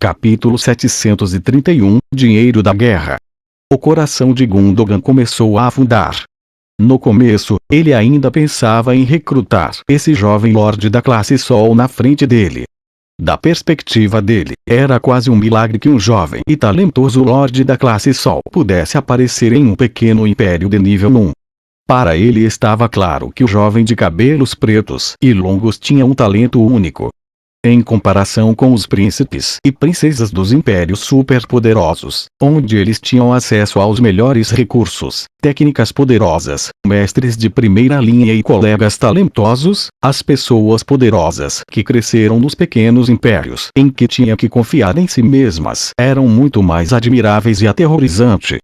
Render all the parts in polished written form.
Capítulo 731 – Dinheiro da Guerra. O coração de Gundogan começou a afundar. No começo, ele ainda pensava em recrutar esse jovem lorde da classe Sol na frente dele. Da perspectiva dele, era quase um milagre que um jovem e talentoso lorde da classe Sol pudesse aparecer em um pequeno império de nível 1. Para ele estava claro que o jovem de cabelos pretos e longos tinha um talento único. Em comparação com os príncipes e princesas dos impérios superpoderosos, onde eles tinham acesso aos melhores recursos, técnicas poderosas, mestres de primeira linha e colegas talentosos, as pessoas poderosas que cresceram nos pequenos impérios em que tinham que confiar em si mesmas eram muito mais admiráveis e aterrorizantes.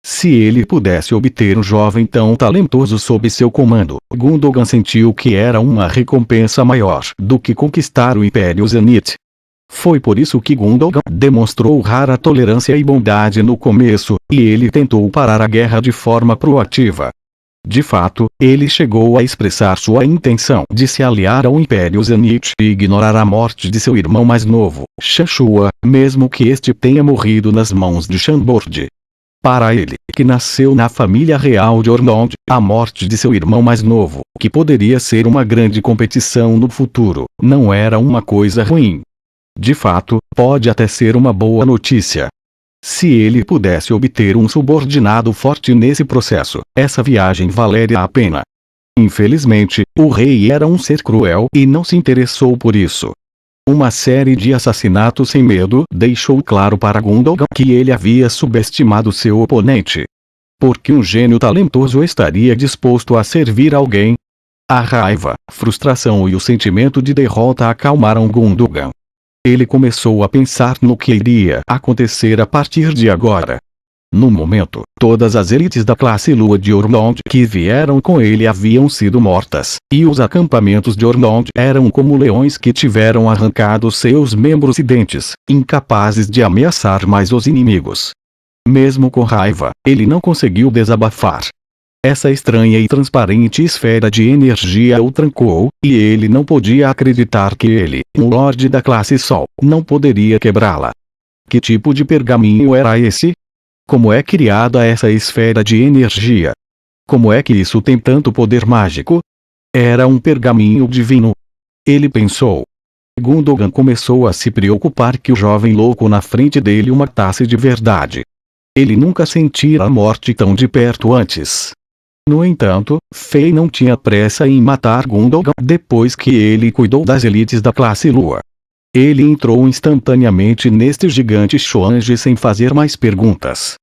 Se ele pudesse obter um jovem tão talentoso sob seu comando, Gundogan sentiu que era uma recompensa maior do que conquistar o Império Zenith. Foi por isso que Gundogan demonstrou rara tolerância e bondade no começo, e ele tentou parar a guerra de forma proativa. De fato, ele chegou a expressar sua intenção de se aliar ao Império Zenith e ignorar a morte de seu irmão mais novo, Shanshua, mesmo que este tenha morrido nas mãos de Shanbord. Para ele, que nasceu na família real de Ormond, a morte de seu irmão mais novo, que poderia ser uma grande competição no futuro, não era uma coisa ruim. De fato, pode até ser uma boa notícia. Se ele pudesse obter um subordinado forte nesse processo, essa viagem valeria a pena. Infelizmente, o rei era um ser cruel e não se interessou por isso. Uma série de assassinatos sem medo deixou claro para Gundogan que ele havia subestimado seu oponente. Porque um gênio talentoso estaria disposto a servir alguém? A raiva, frustração e o sentimento de derrota acalmaram Gundogan. Ele começou a pensar no que iria acontecer a partir de agora. No momento, todas as elites da classe Lua de Ormond que vieram com ele haviam sido mortas, e os acampamentos de Ormond eram como leões que tiveram arrancado seus membros e dentes, incapazes de ameaçar mais os inimigos. Mesmo com raiva, ele não conseguiu desabafar. Essa estranha e transparente esfera de energia o trancou, e ele não podia acreditar que ele, um lorde da classe Sol, não poderia quebrá-la. Que tipo de pergaminho era esse? Como é criada essa esfera de energia? Como é que isso tem tanto poder mágico? Era um pergaminho divino. Ele pensou. Gundogan começou a se preocupar que o jovem louco na frente dele o matasse de verdade. Ele nunca sentira a morte tão de perto antes. No entanto, Fei não tinha pressa em matar Gundogan depois que ele cuidou das elites da classe Lua. Ele entrou instantaneamente neste gigante Xuange sem fazer mais perguntas.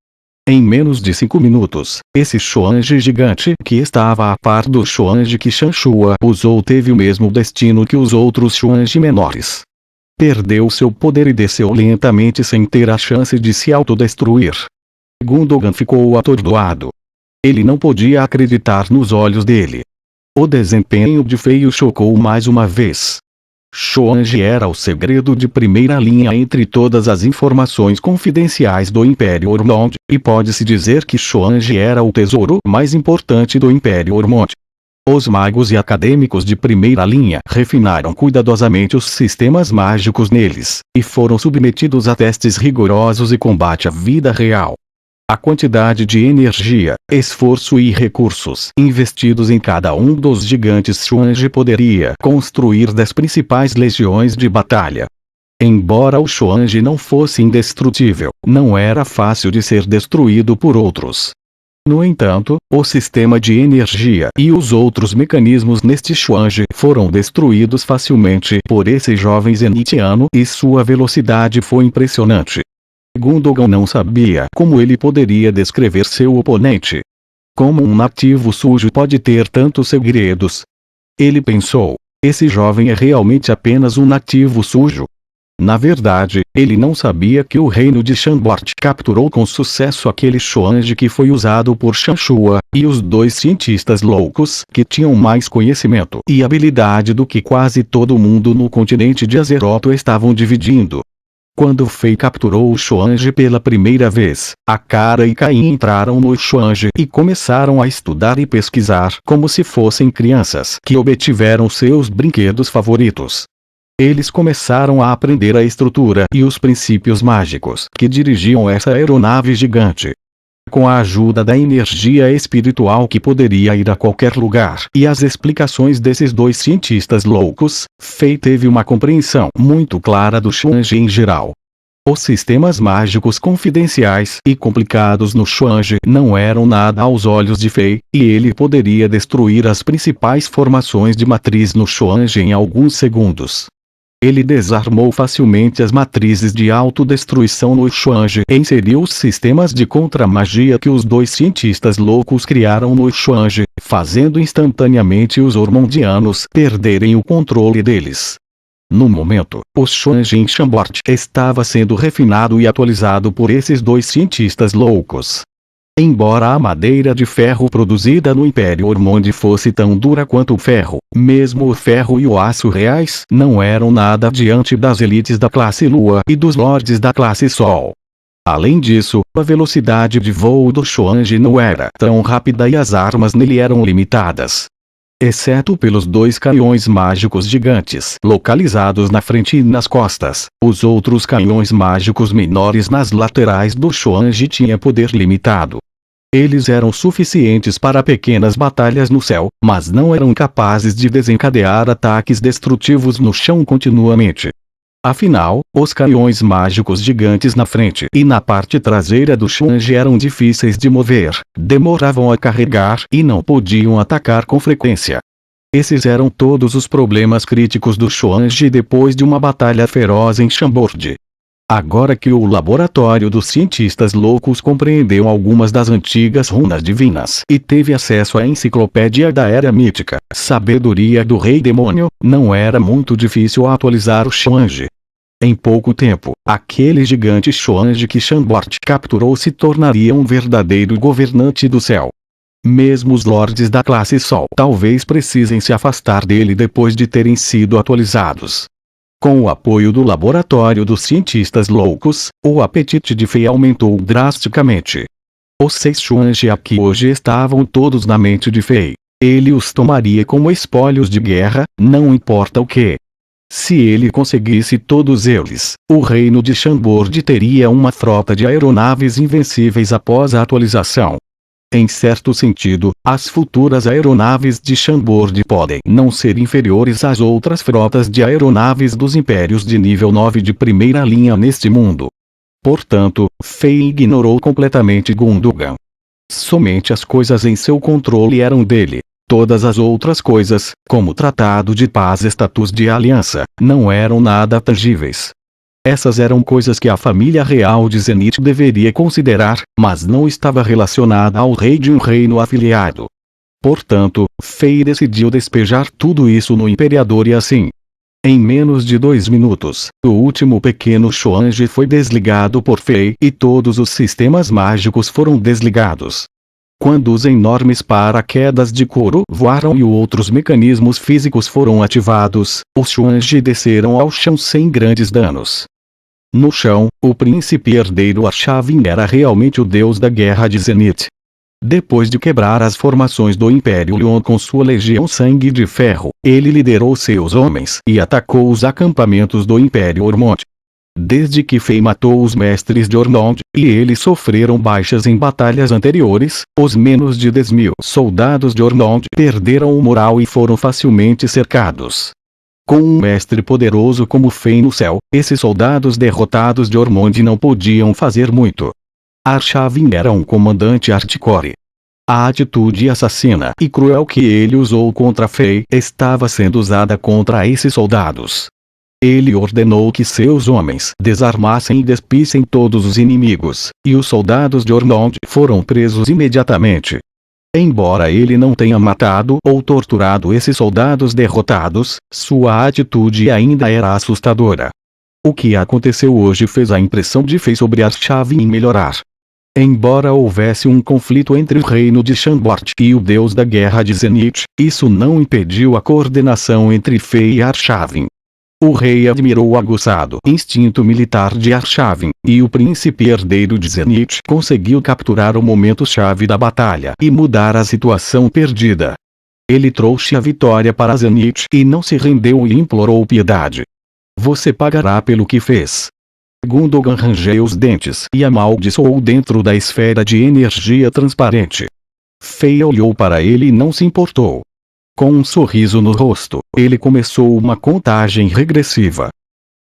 Em menos de 5 minutos, esse Xuange gigante que estava a par do Xuange que Shanshua usou teve o mesmo destino que os outros Xuange menores. Perdeu seu poder e desceu lentamente sem ter a chance de se autodestruir. Gundogan ficou atordoado. Ele não podia acreditar nos olhos dele. O desempenho de Fei o chocou mais uma vez. Xuange era o segredo de primeira linha entre todas as informações confidenciais do Império Ormond, e pode-se dizer que Xuange era o tesouro mais importante do Império Ormond. Os magos e acadêmicos de primeira linha refinaram cuidadosamente os sistemas mágicos neles, e foram submetidos a testes rigorosos e combate à vida real. A quantidade de energia, esforço e recursos investidos em cada um dos gigantes Xuange poderia construir 10 principais legiões de batalha. Embora o Xuange não fosse indestrutível, não era fácil de ser destruído por outros. No entanto, o sistema de energia e os outros mecanismos neste Xuange foram destruídos facilmente por esse jovem zenitiano e sua velocidade foi impressionante. Gundogan não sabia como ele poderia descrever seu oponente. Como um nativo sujo pode ter tantos segredos? Ele pensou, esse jovem é realmente apenas um nativo sujo? Na verdade, ele não sabia que o reino de Shanbord capturou com sucesso aquele Xuange que foi usado por Shanshua, e os 2 cientistas loucos que tinham mais conhecimento e habilidade do que quase todo mundo no continente de Azeroth estavam dividindo. Quando Fei capturou o Xuange pela primeira vez, a Kara e Caim entraram no Xuange e começaram a estudar e pesquisar como se fossem crianças que obtiveram seus brinquedos favoritos. Eles começaram a aprender a estrutura e os princípios mágicos que dirigiam essa aeronave gigante. Com a ajuda da energia espiritual que poderia ir a qualquer lugar e as explicações desses dois cientistas loucos, Fei teve uma compreensão muito clara do Xuange em geral. Os sistemas mágicos confidenciais e complicados no Xuange não eram nada aos olhos de Fei, e ele poderia destruir as principais formações de matriz no Xuange em alguns segundos. Ele desarmou facilmente as matrizes de autodestruição no Xuange e inseriu os sistemas de contra-magia que os dois cientistas loucos criaram no Xuange, fazendo instantaneamente os Ormondianos perderem o controle deles. No momento, o Xuange em Chambord estava sendo refinado e atualizado por esses dois cientistas loucos. Embora a madeira de ferro produzida no Império Ormonde fosse tão dura quanto o ferro, mesmo o ferro e o aço reais não eram nada diante das elites da classe Lua e dos lordes da classe Sol. Além disso, a velocidade de voo do Xuange não era tão rápida e as armas nele eram limitadas. Exceto pelos dois canhões mágicos gigantes localizados na frente e nas costas, os outros canhões mágicos menores nas laterais do Xuange tinham poder limitado. Eles eram suficientes para pequenas batalhas no céu, mas não eram capazes de desencadear ataques destrutivos no chão continuamente. Afinal, os canhões mágicos gigantes na frente e na parte traseira do Xuange eram difíceis de mover, demoravam a carregar e não podiam atacar com frequência. Esses eram todos os problemas críticos do Xuange depois de uma batalha feroz em Chambord. Agora que o laboratório dos cientistas loucos compreendeu algumas das antigas runas divinas e teve acesso à enciclopédia da era mítica, sabedoria do rei demônio, não era muito difícil atualizar o Xuange. Em pouco tempo, aquele gigante Xuange que Chambord capturou se tornaria um verdadeiro governante do céu. Mesmo os lordes da classe Sol talvez precisem se afastar dele depois de terem sido atualizados. Com o apoio do laboratório dos cientistas loucos, o apetite de Fei aumentou drasticamente. Os 6 Xuange aqui hoje estavam todos na mente de Fei. Ele os tomaria como espólios de guerra, não importa o que. Se ele conseguisse todos eles, o reino de Chambord teria uma frota de aeronaves invencíveis após a atualização. Em certo sentido, as futuras aeronaves de Chambord podem não ser inferiores às outras frotas de aeronaves dos impérios de nível 9 de primeira linha neste mundo. Portanto, Fei ignorou completamente Gundogan. Somente as coisas em seu controle eram dele. Todas as outras coisas, como tratado de paz e status de aliança, não eram nada tangíveis. Essas eram coisas que a família real de Zenith deveria considerar, mas não estava relacionada ao rei de um reino afiliado. Portanto, Fei decidiu despejar tudo isso no imperador e assim. Em menos de 2 minutos, o último pequeno Xuange foi desligado por Fei e todos os sistemas mágicos foram desligados. Quando os enormes paraquedas de couro voaram e outros mecanismos físicos foram ativados, os Xuange desceram ao chão sem grandes danos. No chão, o príncipe herdeiro Arshavin era realmente o deus da guerra de Zenith. Depois de quebrar as formações do Império Leon com sua legião Sangue de Ferro, ele liderou seus homens e atacou os acampamentos do Império Ormonde. Desde que Fei matou os mestres de Ormonde, e eles sofreram baixas em batalhas anteriores, os menos de 10.000 soldados de Ormonde perderam o moral e foram facilmente cercados. Com um mestre poderoso como Fei no céu, esses soldados derrotados de Ormonde não podiam fazer muito. Arshavin era um comandante hardcore. A atitude assassina e cruel que ele usou contra Fei estava sendo usada contra esses soldados. Ele ordenou que seus homens desarmassem e despissem todos os inimigos, e os soldados de Ormonde foram presos imediatamente. Embora ele não tenha matado ou torturado esses soldados derrotados, sua atitude ainda era assustadora. O que aconteceu hoje fez a impressão de Fei sobre Arshavin melhorar. Embora houvesse um conflito entre o reino de Chambord e o deus da guerra de Zenith, isso não impediu a coordenação entre Fei e Arshavin. O rei admirou o aguçado instinto militar de Arshavin, e o príncipe herdeiro de Zenith conseguiu capturar o momento-chave da batalha e mudar a situação perdida. Ele trouxe a vitória para Zenith e não se rendeu e implorou piedade. Você pagará pelo que fez. Gundogan rangeu os dentes e amaldiçoou dentro da esfera de energia transparente. Fei olhou para ele e não se importou. Com um sorriso no rosto, ele começou uma contagem regressiva.